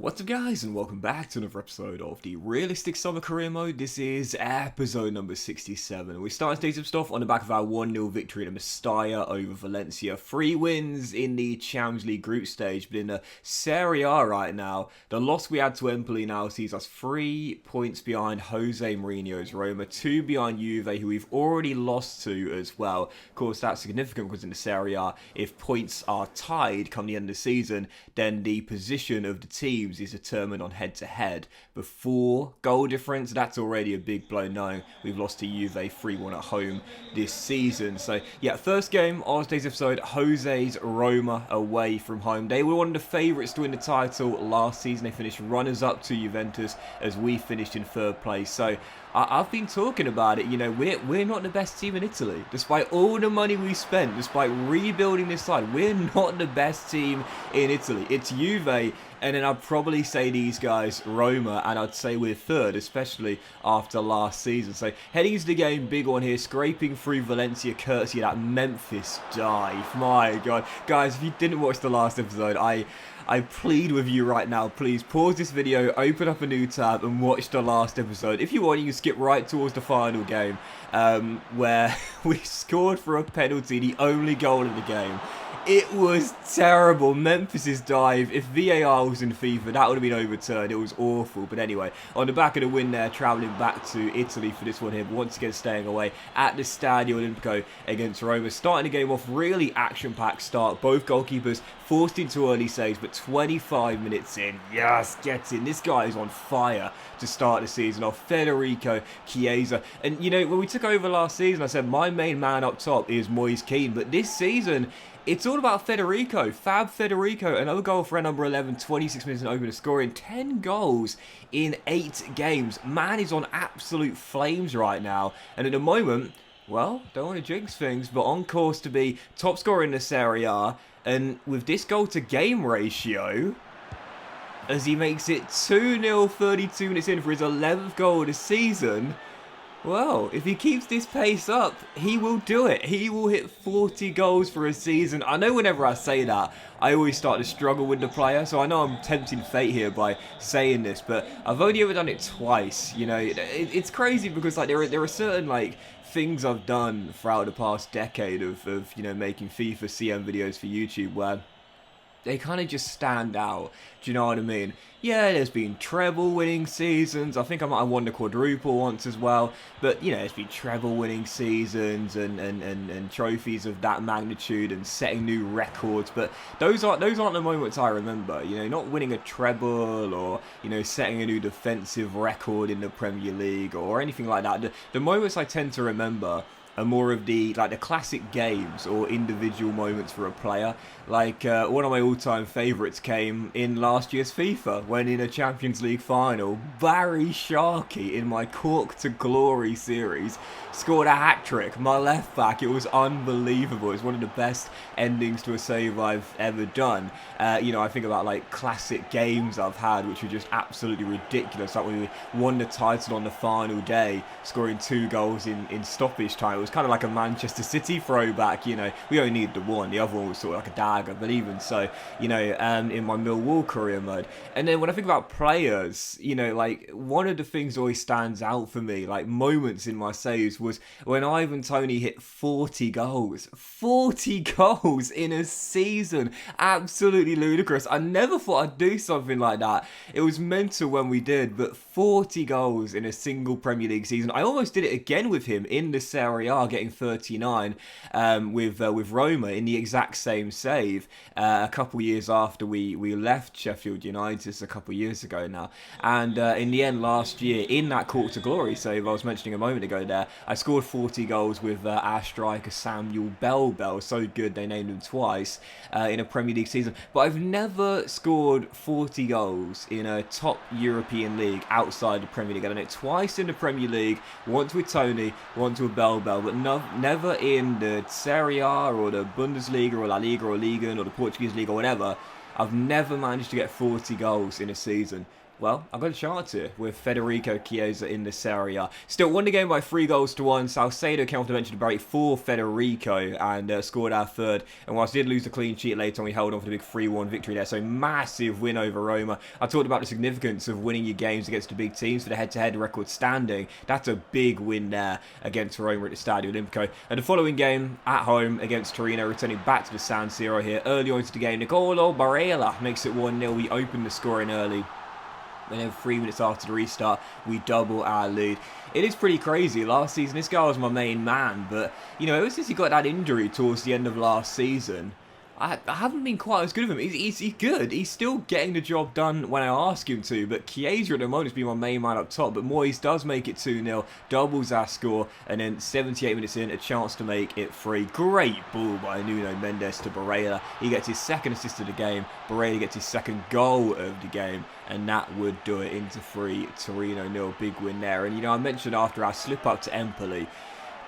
What's up guys, and welcome back to another episode of the Realistic Summer Career Mode. This is episode number 67. We started today's some stuff on the back of our 1-0 victory at Mestalla over Valencia. 3 wins in the Champions League group stage, but in the Serie A right now, the loss we had to Empoli now sees us 3 points behind Jose Mourinho's Roma, 2 behind Juve, who we've already lost to as well. Of course, that's significant because in the Serie A, if points are tied come the end of the season, then the position of the teams is determined on head-to-head. Before goal difference, that's already a big blow knowing we've lost to Juve 3-1 at home this season. So yeah, first game of today's episode, Jose's Roma away from home. They were one of the favourites to win the title last season. They finished runners-up to Juventus as we finished in 3rd place. So I've been talking about it, you know, we're not the best team in Italy. Despite all the money we spent, despite rebuilding this side, we're not the best team in Italy. It's Juve, and then I'd probably say these guys, Roma, and I'd say we're 3rd, especially after last season. So heading into the game, big one here, scraping through Valencia courtesy of that Memphis dive. My God. Guys, if you didn't watch the last episode, I plead with you right now, please pause this video, open up a new tab and watch the last episode. If you want, you can skip right towards the final game where we scored for a penalty, the only goal of the game. It was terrible. Memphis's dive. If VAR was in FIFA, that would have been overturned. It was awful. But anyway, on the back of the win there, travelling back to Italy for this one here, but once again staying away at the Stadio Olimpico against Roma. Starting the game off, really action-packed start. Both goalkeepers forced into early saves, but 25 minutes in, yes, get in. This guy is on fire to start the season off. Federico, Chiesa. And, you know, when we took over last season, I said my main man up top is Moise Kean. But this season, it's all about Federico. Fab Federico, another goal for number 11, 26 minutes and open to scoring 10 goals in 8 games. Man is on absolute flames right now. And at the moment, well, don't want to jinx things, but on course to be top scorer in the Serie A. And with this goal to game ratio, as he makes it 2-0 32 minutes in for his 11th goal of the season, well, if he keeps this pace up, he will do it. He will hit 40 goals for a season. I know whenever I say that, I always start to struggle with the player, so I know I'm tempting fate here by saying this, but I've only ever done it twice. You know, it's crazy because like there are certain like things I've done throughout the past decade of you know, making FIFA CM videos for YouTube where they kind of just stand out. Do you know what I mean? Yeah, there's been treble winning seasons. I think I might have won the quadruple once as well. But, you know, there's been treble winning seasons and trophies of that magnitude and setting new records. But those aren't the moments I remember. You know, not winning a treble or, you know, setting a new defensive record in the Premier League or anything like that. The moments I tend to remember are more of the classic games or individual moments for a player. Like one of my all-time favourites came in last year's FIFA when in a Champions League final, Barry Sharkey in my Cork to Glory series scored a hat-trick. My left back, it was unbelievable. It was one of the best endings to a save I've ever done. You know, I think about like classic games I've had which were just absolutely ridiculous. Like when we won the title on the final day, scoring 2 goals in stoppage time. It was kind of like a Manchester City throwback, you know. We only needed the one. The other one was sort of like a dagger. But even so, you know, in my Millwall career mode. And then when I think about players, you know, like one of the things that always stands out for me, like moments in my saves, was when Ivan Toney hit 40 goals. 40 goals in a season. Absolutely ludicrous. I never thought I'd do something like that. It was mental when we did, but 40 goals in a single Premier League season. I almost did it again with him in the Serie A, getting 39 with Roma in the exact same save a couple years after we left Sheffield United, a couple years ago now. And in the end last year, in that Cork to Glory save I was mentioning a moment ago there, I scored 40 goals with our striker Samuel Bell. So good they named him twice in a Premier League season. But I've never scored 40 goals in a top European league outside the Premier League. I've done it twice in the Premier League, once with Tony, once with Bell, but never in the Serie A or the Bundesliga or La Liga or Liga or the Portuguese League or whatever. I've never managed to get 40 goals in a season. well, I've got a chance here with Federico Chiesa in this area. Still won the game by 3-1. Salcedo came off the bench to break for Federico and scored our third. And whilst did lose the clean sheet later on, we held on for the big 3-1 victory there. So massive win over Roma. I talked about the significance of winning your games against the big teams for the head-to-head record standing. That's a big win there against Roma at the Stadio Olimpico. And the following game at home against Torino, returning back to the San Siro here. Early on into the game, Nicolo Barella makes it 1-0. We open the scoring early. And then 3 minutes after the restart, we double our lead. It is pretty crazy. Last season, this guy was my main man. But, you know, ever since he got that injury towards the end of last season, I haven't been quite as good with him. He's good. He's still getting the job done when I ask him to. But Chiesa at the moment has been my main man up top. But Moyes does make it 2-0. Doubles our score. And then 78 minutes in, a chance to make it 3. Great ball by Nuno Mendes to Barella. He gets his second assist of the game. Barella gets his second goal of the game. And that would do it into 3. Torino 0. Big win there. And, you know, I mentioned after our slip up to Empoli,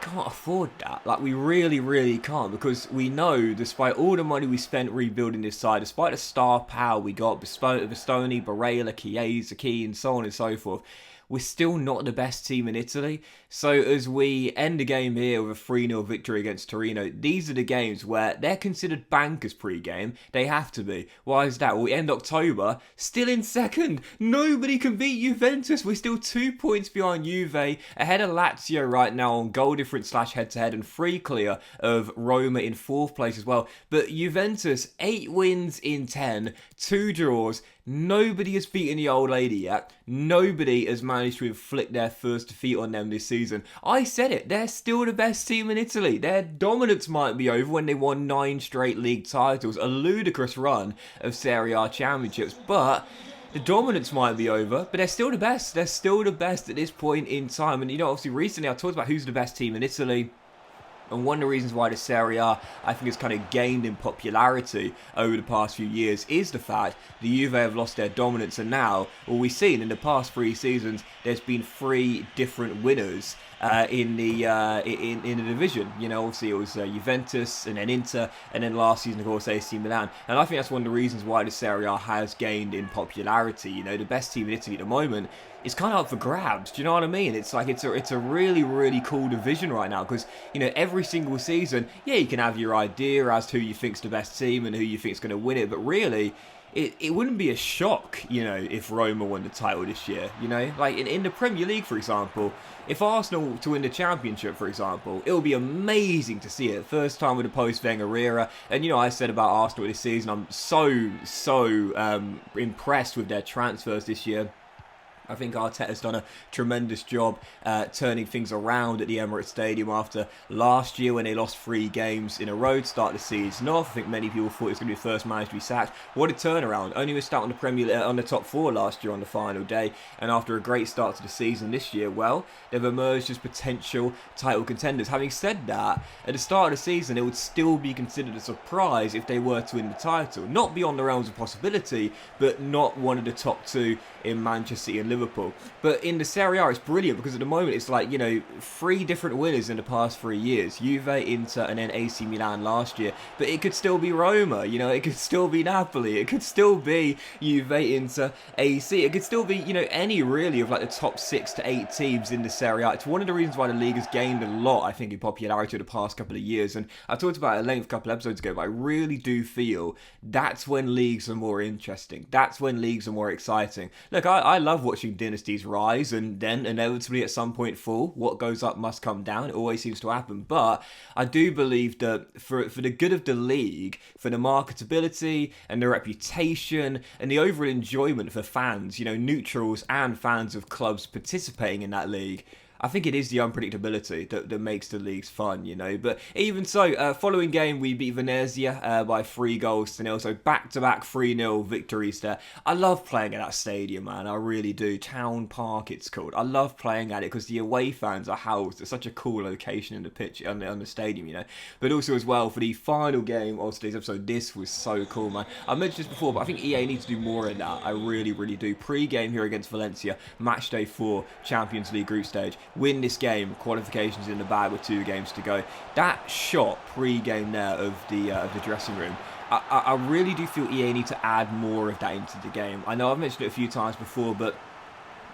can't afford that. Like, we really can't, because we know, despite all the money we spent rebuilding this side, despite the star power we got, Bastoni, Barella, Chiesa, and so on and so forth, we're still not the best team in Italy. So as we end the game here with a 3-0 victory against Torino, these are the games where they're considered bankers pre-game. They have to be. Why is that? Well, we end October still in second. Nobody can beat Juventus. We're still 2 points behind Juve, ahead of Lazio right now on goal difference / head-to-head, and 3 clear of Roma in 4th place as well. But Juventus, 8 wins in 10, 2 draws. Nobody has beaten the old lady yet. Nobody has managed to inflict their first defeat on them this season. I said it, they're still the best team in Italy. Their dominance might be over when they won 9 straight league titles, a ludicrous run of Serie A championships, but the dominance might be over, but they're still the best. They're still the best at this point in time. And, you know, obviously recently I talked about who's the best team in Italy. And one of the reasons why the Serie A, I think, has kind of gained in popularity over the past few years is the fact the Juve have lost their dominance. And now, what we've seen in the past 3 seasons, there's been 3 different winners in the division. You know, obviously it was Juventus, and then Inter, and then last season, of course, AC Milan. And I think that's one of the reasons why the Serie A has gained in popularity. You know, the best team in Italy at the moment is kind of up for grabs. Do you know what I mean? It's like it's a really cool division right now, because, you know, every single season, yeah, you can have your idea as to who you think's the best team and who you think's going to win it, but really, it wouldn't be a shock, you know, if Roma won the title this year. You know, like in the Premier League, for example, if Arsenal to win the Championship, for example, it would be amazing to see it. First time with the post-Wenger era. And, you know, I said about Arsenal this season, I'm so impressed with their transfers this year. I think Arteta's done a tremendous job turning things around at the Emirates Stadium after last year when they lost 3 games in a row to start the season off. I think many people thought it was going to be the first manager to be sacked. What a turnaround. Only missed out on the on the top 4 last year on the final day. And after a great start to the season this year, well, they've emerged as potential title contenders. Having said that, at the start of the season, it would still be considered a surprise if they were to win the title. Not beyond the realms of possibility, but not one of the top 2 in Manchester City and Liverpool. But in the Serie A, it's brilliant, because at the moment it's like, you know, 3 different winners in the past 3 years. Juve, Inter, and then AC Milan last year. But it could still be Roma, you know, it could still be Napoli, it could still be Juve, Inter, AC. It could still be, you know, any really of like the top 6 to 8 teams in the Serie A. It's one of the reasons why the league has gained a lot, I think, in popularity over the past couple of years. And I talked about it at length a couple of episodes ago, but I really do feel that's when leagues are more interesting. That's when leagues are more exciting. Look, I love watching dynasties rise and then inevitably at some point fall. What goes up must come down. It always seems to happen. But I do believe that for the good of the league, for the marketability and the reputation and the overall enjoyment for fans, you know, neutrals and fans of clubs participating in that league, I think it is the unpredictability that makes the leagues fun, you know. But even so, following game, we beat Venezia by 3-0. So back-to-back 3-0 victories there. I love playing at that stadium, man. I really do. Town Park, it's called. I love playing at it because the away fans are housed at such a cool location in the pitch, on the stadium, you know. But also as well, for the final game of today's episode, this was so cool, man. I mentioned this before, but I think EA needs to do more of that. I really do. Pre-game here against Valencia, match day 4, Champions League group stage. Win this game, qualifications in the bag with 2 games to go. That shot pre-game there of the dressing room, I really do feel EA need to add more of that into the game. I know I've mentioned it a few times before, but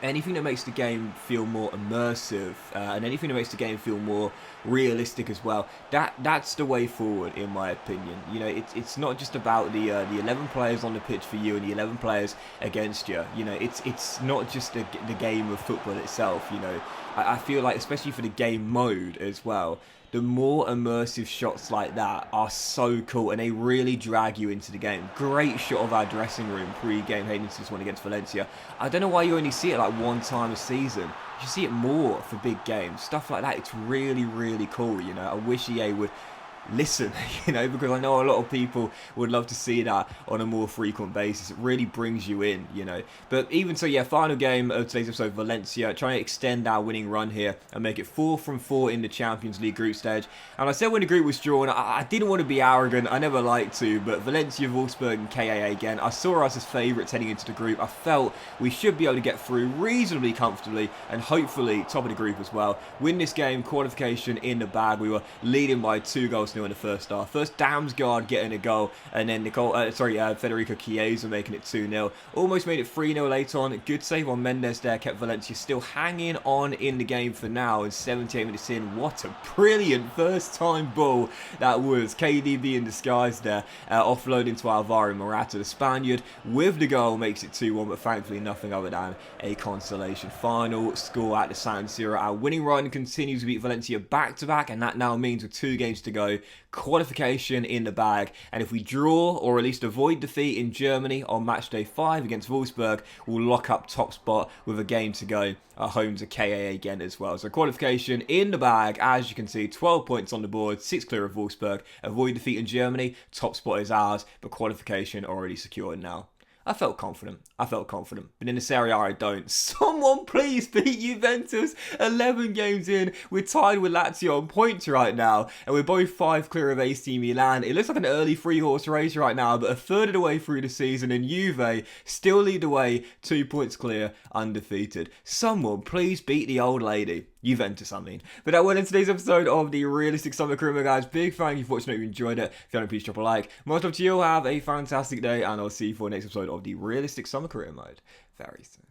anything that makes the game feel more immersive and anything that makes the game feel more realistic as well, that's the way forward in my opinion. You know, it's not just about the 11 players on the pitch for you and the 11 players against you. You know, it's not just the game of football itself. You know, I feel like, especially for the game mode as well, the more immersive shots like that are so cool, and they really drag you into the game. Great shot of our dressing room pre-game heading into this one against Valencia. I don't know why you only see it like one time a season. You see it more for big games. Stuff like that, it's really, really cool, you know. I wish EA would listen, you know, because I know a lot of people would love to see that on a more frequent basis. It really brings you in, you know. But even so, yeah, final game of today's episode, Valencia, trying to extend our winning run here and make it 4 from 4 in the Champions League group stage. And I said when the group was drawn, I didn't want to be arrogant, I never like to, but Valencia, Wolfsburg and KAA again, I saw us as favourites heading into the group. I felt we should be able to get through reasonably comfortably and hopefully top of the group as well. Win this game, qualification in the bag. We were leading by 2 goals in the first half. First, Damsgaard getting a goal, and then Federico Chiesa making it 2-0. Almost made it 3-0 later on. Good save on Mendes there, kept Valencia still hanging on in the game for now. And 78 minutes in, what a brilliant first-time ball that was. KDB in disguise there, offloading to Alvaro Morata. The Spaniard with the goal makes it 2-1, but thankfully nothing other than a consolation. Final score at the San Siro. Our winning run continues to beat Valencia back-to-back, and that now means with 2 games to go, qualification in the bag. And if we draw or at least avoid defeat in Germany on match day 5 against Wolfsburg, we'll lock up top spot with a game to go at home to KAA again as well. So qualification in the bag, as you can see, 12 points on the board, 6 clear of Wolfsburg. Avoid defeat in Germany, top spot is ours, but qualification already secured now. I felt confident. But in the Serie A, I don't. Someone please beat Juventus. 11 games in. We're tied with Lazio on points right now. And we're both 5 clear of AC Milan. It looks like an early 3-horse race right now. But a third of the way through the season. And Juve still lead the way. 2 points clear. Undefeated. Someone please beat the old lady. Juventus, I mean. But that went in today's episode of the Realistic Summer Career, guys. Big thank you for watching. I hope you enjoyed it. If you haven't, please drop a like. Most love to you. Have a fantastic day. And I'll see you for the next episode of the Realistic Summer Career Mode very soon.